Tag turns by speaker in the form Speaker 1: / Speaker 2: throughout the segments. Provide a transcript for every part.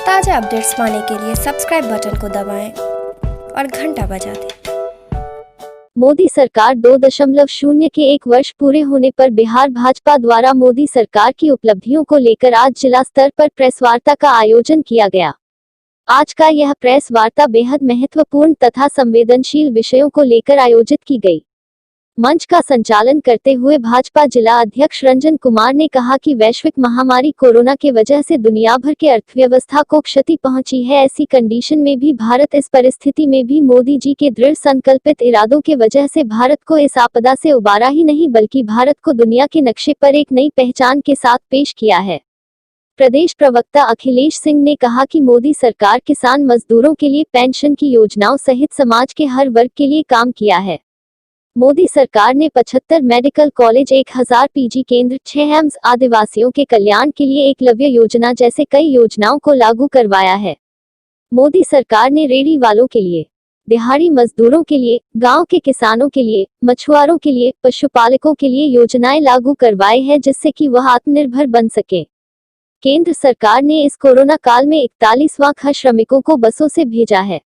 Speaker 1: ताज़ा अपडेट्स पाने के लिए सब्सक्राइब बटन को दबाएं और घंटा बजा दें।
Speaker 2: मोदी सरकार 2.0 के 1 वर्ष पूरे होने पर बिहार भाजपा द्वारा मोदी सरकार की उपलब्धियों को लेकर आज जिला स्तर पर प्रेस वार्ता का आयोजन किया गया। आज का यह प्रेस वार्ता बेहद महत्वपूर्ण तथा संवेदनशील विषयों को लेकर आयोजित की गई। मंच का संचालन करते हुए भाजपा जिला अध्यक्ष रंजन कुमार ने कहा कि वैश्विक महामारी कोरोना के वजह से दुनिया भर के अर्थव्यवस्था को क्षति पहुंची है। ऐसी कंडीशन में भी भारत इस परिस्थिति में भी मोदी जी के दृढ़ संकल्पित इरादों के वजह से भारत को इस आपदा से उबारा ही नहीं बल्कि भारत को दुनिया के नक्शे पर एक नई पहचान के साथ पेश किया है। प्रदेश प्रवक्ता अखिलेश सिंह ने कहा कि मोदी सरकार किसान मजदूरों के लिए पेंशन की योजनाओं सहित समाज के हर वर्ग के लिए काम किया है। मोदी सरकार ने 75 मेडिकल कॉलेज, 1000 पीजी केंद्र, 6 एम्स, आदिवासियों के कल्याण के लिए एकलव्य योजना जैसे कई योजनाओं को लागू करवाया है। मोदी सरकार ने रेहड़ी वालों के लिए, दिहाड़ी मजदूरों के लिए, गांव के किसानों के लिए, मछुआरों के लिए, पशुपालकों के लिए योजनाएं लागू करवाई है जिससे कि वह आत्मनिर्भर बन सके। केंद्र सरकार ने इस कोरोना काल में 41,00,000 श्रमिकों को बसों से भेजा है।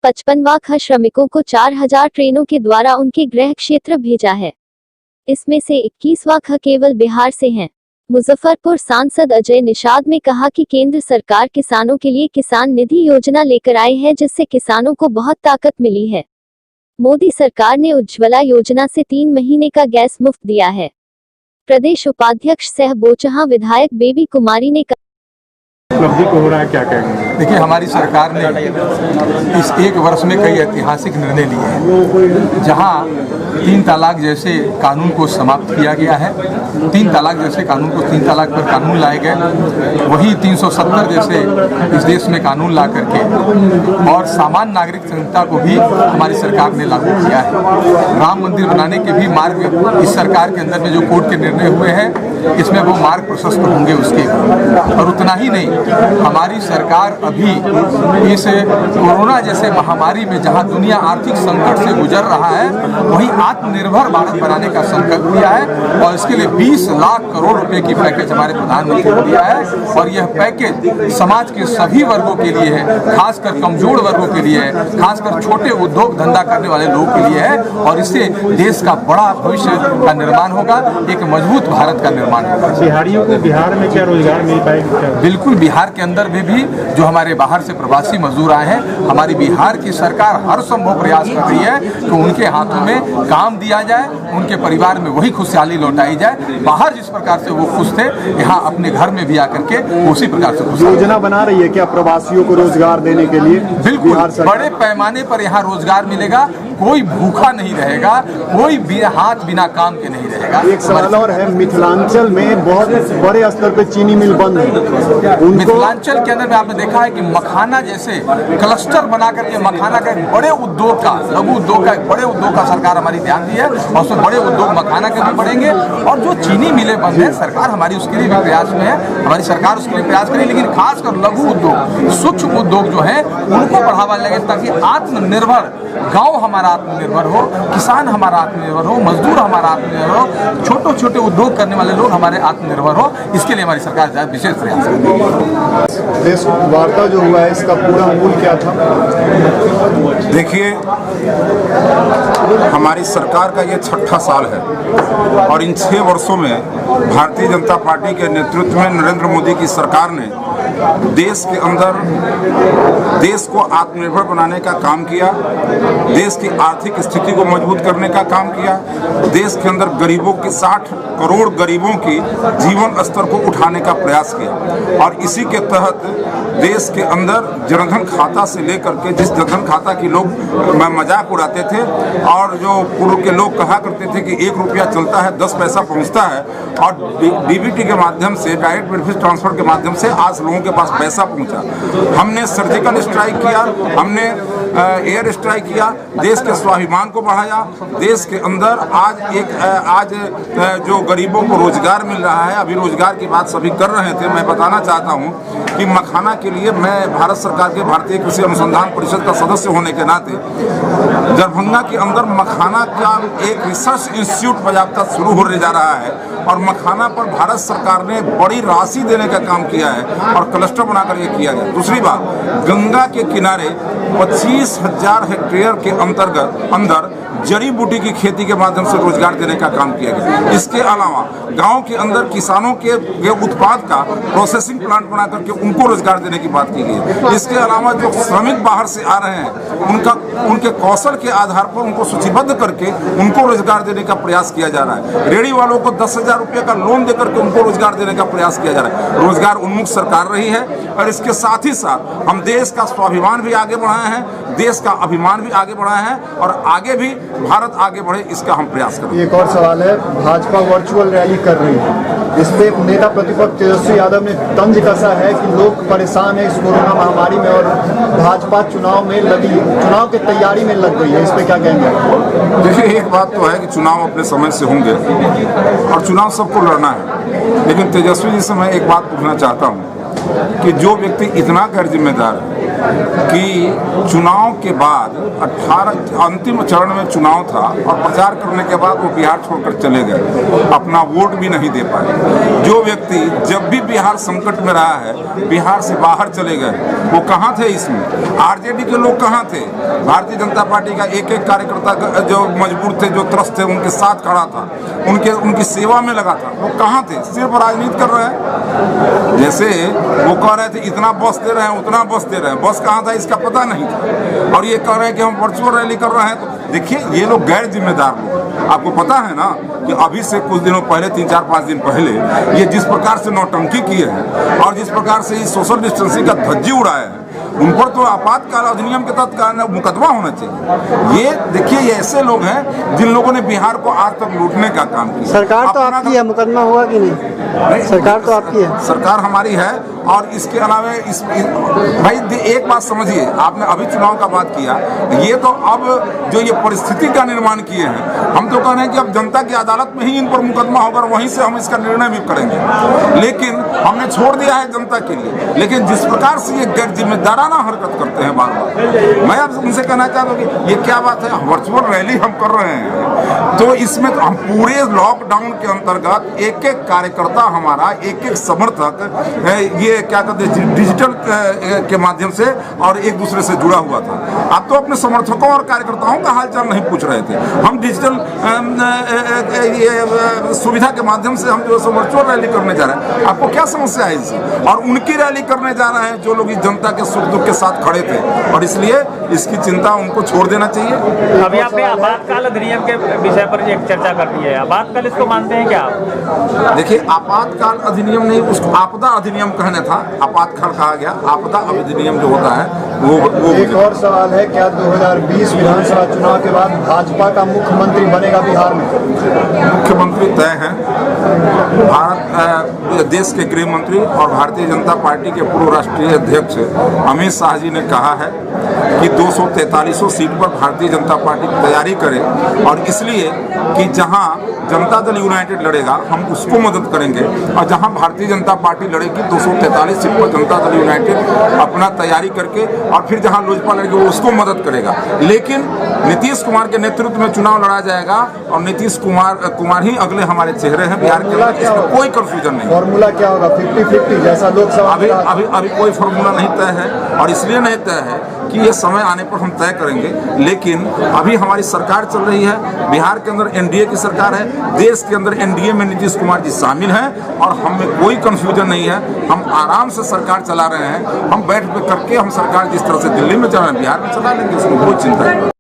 Speaker 2: 55,00,000 श्रमिकों को 4000 ट्रेनों के द्वारा उनके गृह क्षेत्र भेजा है। इसमें से 21,00,000 केवल बिहार से हैं। मुजफ्फरपुर सांसद अजय निषाद ने कहा कि केंद्र सरकार किसानों के लिए किसान निधि योजना लेकर आई है जिससे किसानों को बहुत ताकत मिली है। मोदी सरकार ने उज्ज्वला योजना से 3 महीने का गैस मुफ्त दिया है। प्रदेश उपाध्यक्ष सह बोचहां विधायक बेबी कुमारी ने
Speaker 3: उपलब्धि को हो रहा है, क्या कहेंगे?
Speaker 4: देखिए, हमारी सरकार ने इस 1 वर्ष में कई ऐतिहासिक निर्णय लिए हैं। जहां 3 तलाक जैसे कानून को समाप्त किया गया है, 3 तलाक जैसे कानून को 3 तलाक पर कानून लाए गए, वही 370 जैसे इस देश में कानून ला करके और सामान्य नागरिक संहिता को भी हमारी सरकार ने लागू किया है। राम मंदिर बनाने के भी मार्ग इस सरकार के अंदर में जो कोर्ट के निर्णय हुए हैं, इसमें वो मार्ग प्रशस्त होंगे उसके। और उतना ही नहीं, हमारी सरकार अभी इस कोरोना जैसे महामारी में जहां दुनिया आर्थिक संकट से गुजर रहा है, वहीं आत्मनिर्भर भारत बनाने का संकल्प लिया है और इसके लिए 20 लाख करोड़ रुपए की पैकेज हमारे प्रधानमंत्री ने दिया है। और यह पैकेज समाज के सभी वर्गों के लिए है, खासकर कमजोर वर्गों के लिए है, खासकर छोटे उद्योग धंधा करने वाले लोगों के लिए है। और इससे देश का बड़ा भविष्य का निर्माण होगा, एक मजबूत भारत का निर्माण होगा।
Speaker 3: बिहारियों को बिहार में क्या रोजगार मिल पाएगा?
Speaker 4: बिल्कुल, बिहार के अंदर में भी जो हमारे बाहर से प्रवासी मजदूर आए हैं, हमारी बिहार की सरकार हर संभव प्रयास कर रही है कि उनके हाथों में काम दिया जाए, उनके परिवार में वही खुशहाली लौटाई जाए। बाहर जिस प्रकार से वो खुश थे, यहाँ अपने घर में भी आकर के उसी प्रकार से खुश।
Speaker 3: योजना बना रही है क्या प्रवासियों को रोजगार देने के लिए?
Speaker 4: बिल्कुल, बड़े पैमाने पर यहाँ रोजगार मिलेगा। कोई भूखा नहीं रहेगा, कोई हाथ बिना काम के नहीं रहेगा।
Speaker 3: एक सवाल और है, मिथिलांचल में बहुत बड़े स्तर पे चीनी मिल बंद है।
Speaker 4: मिथिलांचल के अंदर में आपने देखा है कि मखाना जैसे क्लस्टर बना करके मखाना का एक बड़े उद्योग का, लघु उद्योग का, एक बड़े उद्योग का सरकार हमारी ध्यान दी है और उसमें बड़े उद्योग मखाना के भी बढ़ेंगे। और जो चीनी मिलें बंद है, सरकार हमारी उसके लिए भी प्रयास में है, हमारी सरकार उसके लिए प्रयास करेगी। लेकिन खासकर लघु उद्योग, सूक्ष्म उद्योग जो है, उनको बढ़ावा लगे ताकि आत्मनिर्भर गाँव हमारा आत्मनिर्भर हो, किसान हमारा आत्मनिर्भर हो, मजदूर हमारा आत्मनिर्भर हो, छोटे छोटे उद्योग करने वाले लोग हमारे आत्मनिर्भर हो। इसके लिए हमारी सरकार विशेष प्रयास कर रही है।
Speaker 3: प्रेस वार्ता जो हुआ है, इसका पूरा मूल क्या था?
Speaker 5: देखिए, हमारी सरकार का ये 6ठा साल है और इन 6 वर्षों में भारतीय जनता पार्टी के नेतृत्व में नरेंद्र मोदी की सरकार ने देश के अंदर देश को आत्मनिर्भर बनाने का काम किया, देश की आर्थिक स्थिति को मजबूत करने का काम किया, देश के अंदर गरीबों की 60 करोड़ गरीबों की जीवन स्तर को उठाने का प्रयास किया। और इसी के तहत देश के अंदर जनधन खाता से लेकर के, जिस जनधन खाता की लोग मजाक उड़ाते थे और जो पूर्व के लोग कहा करते थे कि 1 रुपया चलता है 10 पैसा पहुंचता है, और डीबीटी के माध्यम से, डायरेक्ट बेनिफिट ट्रांसफर के माध्यम से आज लोगों के पास पैसा पहुंचा। हमने सर्जिकल स्ट्राइक किया, हमने एयर स्ट्राइक किया, देश के स्वाभिमान को बढ़ाया, देश के अंदर आज जो गरीबों को रोजगार मिल रहा है। अभी रोजगार की बात सभी कर रहे थे। मैं बताना चाहता हूं कि मखाना के लिए मैं भारत सरकार के भारतीय कृषि अनुसंधान परिषद का सदस्य होने के नाते दरभंगा के अंदर मखाना का एक रिसर्च इंस्टीट्यूट बाज़ाब्ता शुरू होने जा रहा है और मखाना पर भारत सरकार ने बड़ी राशि देने का काम किया है और क्लस्टर बनाकर ये किया गया। दूसरी बात, गंगा के किनारे 25,000 हेक्टेयर के अंदर जड़ी बूटी की खेती के माध्यम से रोजगार देने का काम किया गया। इसके अलावा गांव के अंदर किसानों के उत्पाद का प्रोसेसिंग प्लांट बना करके उनको रोजगार देने की बात की गई है। इसके अलावा जो श्रमिक बाहर से आ रहे हैं उनके कौशल के आधार पर उनको सूचीबद्ध करके उनको रोजगार देने का प्रयास किया जा रहा है। रेहड़ी वालों को 10,000 रुपये का लोन देकर के उनको रोजगार देने का प्रयास किया जा रहा है। रोजगार उन्मुख सरकार रही है और इसके साथ ही साथ हम देश का स्वाभिमान भी आगे बढ़ाए हैं, देश का अभिमान भी आगे बढ़ाया है और आगे भी भारत आगे बढ़े इसका हम प्रयास करें।
Speaker 3: एक और सवाल है, भाजपा वर्चुअल रैली कर रही है, इस पे नेता प्रतिपक्ष तेजस्वी यादव ने तंज कसा है कि लोग परेशान है इस कोरोना महामारी में और भाजपा चुनाव की तैयारी में लग गई है, इस पे क्या कहेंगे?
Speaker 5: देखिए, एक बात तो है कि चुनाव अपने समय से होंगे और चुनाव सबको लड़ना है, लेकिन तेजस्वी जी से मैं एक बात पूछना चाहता हूँ कि जो व्यक्ति इतना गैर जिम्मेदार है कि चुनाव के बाद 18 अंतिम चरण में चुनाव था और प्रचार करने के बाद वो बिहार छोड़कर चले गए, अपना वोट भी नहीं दे पाए। जो व्यक्ति जब भी बिहार संकट में रहा है बिहार से बाहर चले गए, वो कहाँ थे इसमें? आरजेडी के लोग कहाँ थे? भारतीय जनता पार्टी का एक एक कार्यकर्ता जो मजबूर थे, जो त्रस्त थे, उनके साथ खड़ा था, उनकी सेवा में लगा था, वो कहाँ थे? सिर्फ राजनीति कर रहे हैं। जैसे वो कह रहे थे इतना बस दे रहे हैं, उतना बस दे रहे हैं, बस कहाँ था इसका पता नहीं था, और ये कह रहे हैं कि हम वर्चुअल रैली कर रहे हैं। तो देखिए, ये लोग गैर जिम्मेदार लोग। आपको पता है ना कि अभी से कुछ दिनों पहले, 3-4-5 दिन पहले, ये जिस प्रकार से नौटंकी किए हैं और जिस प्रकार से इस सोशल डिस्टेंसिंग का धज्जी उड़ाया है, उन पर तो आपातकाल अधिनियम के तहत मुकदमा होना चाहिए। ये देखिए, ये ऐसे लोग हैं जिन लोगों ने बिहार को आज तक लूटने का काम किया।
Speaker 6: सरकार तो आपकी है, मुकदमा हुआ कि नहीं? सरकार तो आपकी है,
Speaker 5: सरकार हमारी है। और इसके अलावा भाई एक बात समझिए, आपने अभी चुनाव का बात किया, ये तो अब जो ये परिस्थिति का निर्माण किए हैं, हम तो कह रहे हैं कि अब जनता की अदालत में ही इन पर मुकदमा होगा, वहीं से हम इसका निर्णय भी करेंगे। लेकिन हमने छोड़ दिया है जनता के लिए। लेकिन जिस प्रकार से ये गैर जिम्मेदाराना हरकत करते हैं बार बार, मैं अब उनसे कहना चाहता हूँ कि ये क्या बात है, वर्चुअल रैली हम कर रहे हैं तो इसमें तो हम पूरे लॉकडाउन के अंतर्गत एक एक कार्यकर्ता हमारा, एक एक समर्थक ये क्या कहते हैं डिजिटल के माध्यम से और एक दूसरे से जुड़ा हुआ था। आप तो अपने समर्थकों और कार्यकर्ताओं का हालचाल नहीं पूछ रहे थे। हम डिजिटल सुविधा के माध्यम से हम जो वर्चुअल रैली करने जा रहे हैं। आपको क्या समस्या है इससे? और उनकी रैली करने जा रहे हैं जो लोग इस जनता के सुख दुख के साथ खड़े थे, और इसलिए इसकी चिंता उनको छोड़ देना चाहिए।
Speaker 7: अभी आपने आपातकाल अधिनियम के विषय पर एक चर्चा कर दी है, आपातकाल इसको मानते हैं क्या आप?
Speaker 5: देखिए, आपातकाल अधिनियम नहीं, उसको आपदा अधिनियम कहना था, आपातकाल कहा गया। आपदा अधिनियम जो होता है वो
Speaker 3: एक और सवाल है, क्या 2020 विधानसभा चुनाव के बाद भाजपा का मुख्यमंत्री बनेगा बिहार में?
Speaker 5: मुख्यमंत्री तय है। भारत देश के गृह मंत्री और भारतीय जनता पार्टी के पूर्व राष्ट्रीय अध्यक्ष अमित शाह जी ने कहा है कि 243 सीट पर भारतीय जनता पार्टी तैयारी करे, और इसलिए कि जहां जनता दल यूनाइटेड लड़ेगा हम उसको मदद करेंगे, और जहां भारतीय जनता पार्टी लड़ेगी 243 सीट पर जनता दल यूनाइटेड अपना तैयारी करके, और फिर जहां लोजपा लड़ेगी वो उसको मदद करेगा। लेकिन नीतीश कुमार के नेतृत्व में चुनाव लड़ा जाएगा और नीतीश कुमार ही अगले हमारे चेहरे हैं बिहार के अंदर, इसमें कोई कंफ्यूजन नहीं।
Speaker 3: फॉर्मूला क्या होगा? 50-50 जैसा लोकसभा?
Speaker 5: अभी कोई फॉर्मूला नहीं तय है, और इसलिए नहीं तय है कि ये समय आने पर हम तय करेंगे। लेकिन अभी हमारी सरकार चल रही है, बिहार के अंदर एनडीए की सरकार है, देश के अंदर एनडीए में नीतीश कुमार जी शामिल हैं, और हमें कोई कंफ्यूजन नहीं है। हम आराम से सरकार चला रहे हैं। हम बैठ करके हम सरकार जिस तरह से दिल्ली में चला रहे हैं बिहार में चला लेंगे, इसमें कोई चिंता नहीं।